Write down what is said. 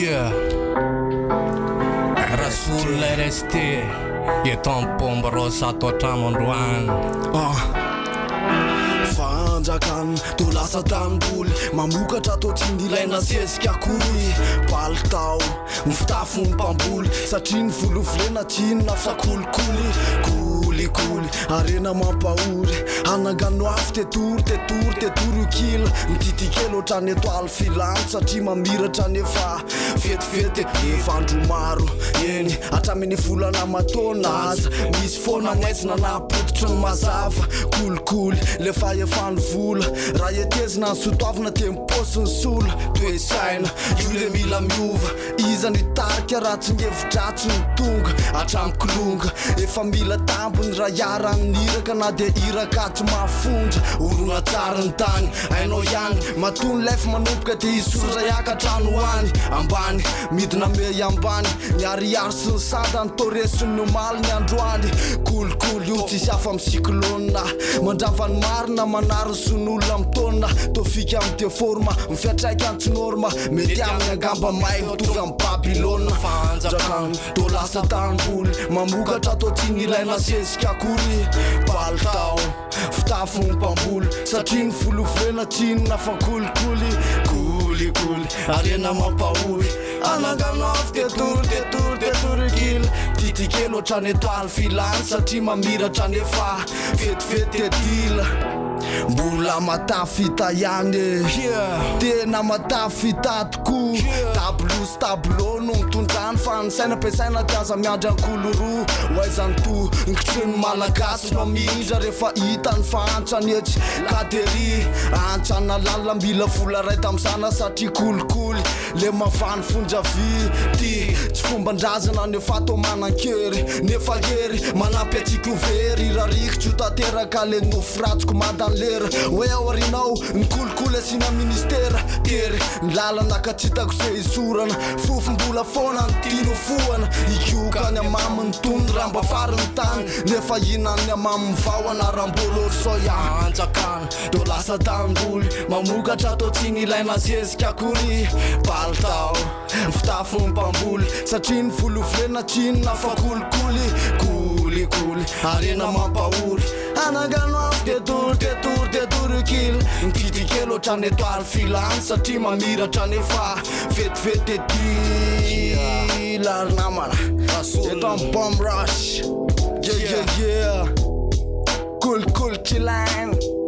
Yeah. Rasul RST Jeton pomba rosa toatramandroany Fanjakan to lasa tanimboly mamokatra to tsy nilaina sesika akory palitao mifitafo ny mpamboly satria ny volovolena tsy inona fa kolikoly arena mampahory anangano afo tetory kila mititikely ohatrany etoaly filany satria mamiratra nefa vetivety efa andro maro eny atraminy volana matona aza misy foana naizina napoditra ny mazava kolikoly lefa efany vola raha etezina ny sotoavina temposiny sola toesaina io le mila miova iza ny tarika raha tsy ngevidratsy ny tonga atramikilonga efa mila tambony raha iarany iraka na de iraka tsy mahafondra orona tsara ny tany ainao ihany matony lefa manomboka de isora iakatrano hoany ambany midina me ambany miariary sy ny sanda ny toresiny omaly ny androany kolikoly io tsisy afa micyclona mandravany marina manary son'olona mitona tofika amy te forma mifiatraika antsy norma mety amin'ny angamba may mitovy amy Babylone fanjakany to lasa tanimboly mamokatra to tsy nilaina sesika akory palitao fitafo ny mpamboly satria ny volovolena tsy inona fa kolikoly arena mampahory anangano afo tetory kila titikely ohatrany etoaly filany satria mamiratra nefa vetivety edila mbola matafita ihany tena matafita tokoa tablo no mitondrany fa ny saina ampiasaina ty aza miandry ankoloroa oaizany to nkitreny malagasy no mihindra rehefa hita ny fahantrany etsy katery antsana lala mbila vola ray tam'zana satria kolikoly le mavany fonjavy ty tsy fomban-drazana nefa to manan-kery nefa hery manampy atsika overy rarikitsy ho tateraka le nofiratsiko mandan'lera hoe ao arinao ny kolikoly asina ministera tery ny lalana ka tsy hitako se isorana fofombola foana ny tino foana ikiokany amamy ny tony ramba fary ny tany nefa hinany amamy mivahona rambolo orsoya anjakana to lasa tanimboly mamokatra to tsy nilaina sesika akory palitao fitafo ny mpamboly satria ny volovolena tsy inona fa kolikoly arena mampahory anangano afo tetory kila mititikely ohatrany etoaly filany satria mamiratra nefa vetivety edila ary namana eto amy bomb rush yeah kolikoly kilainy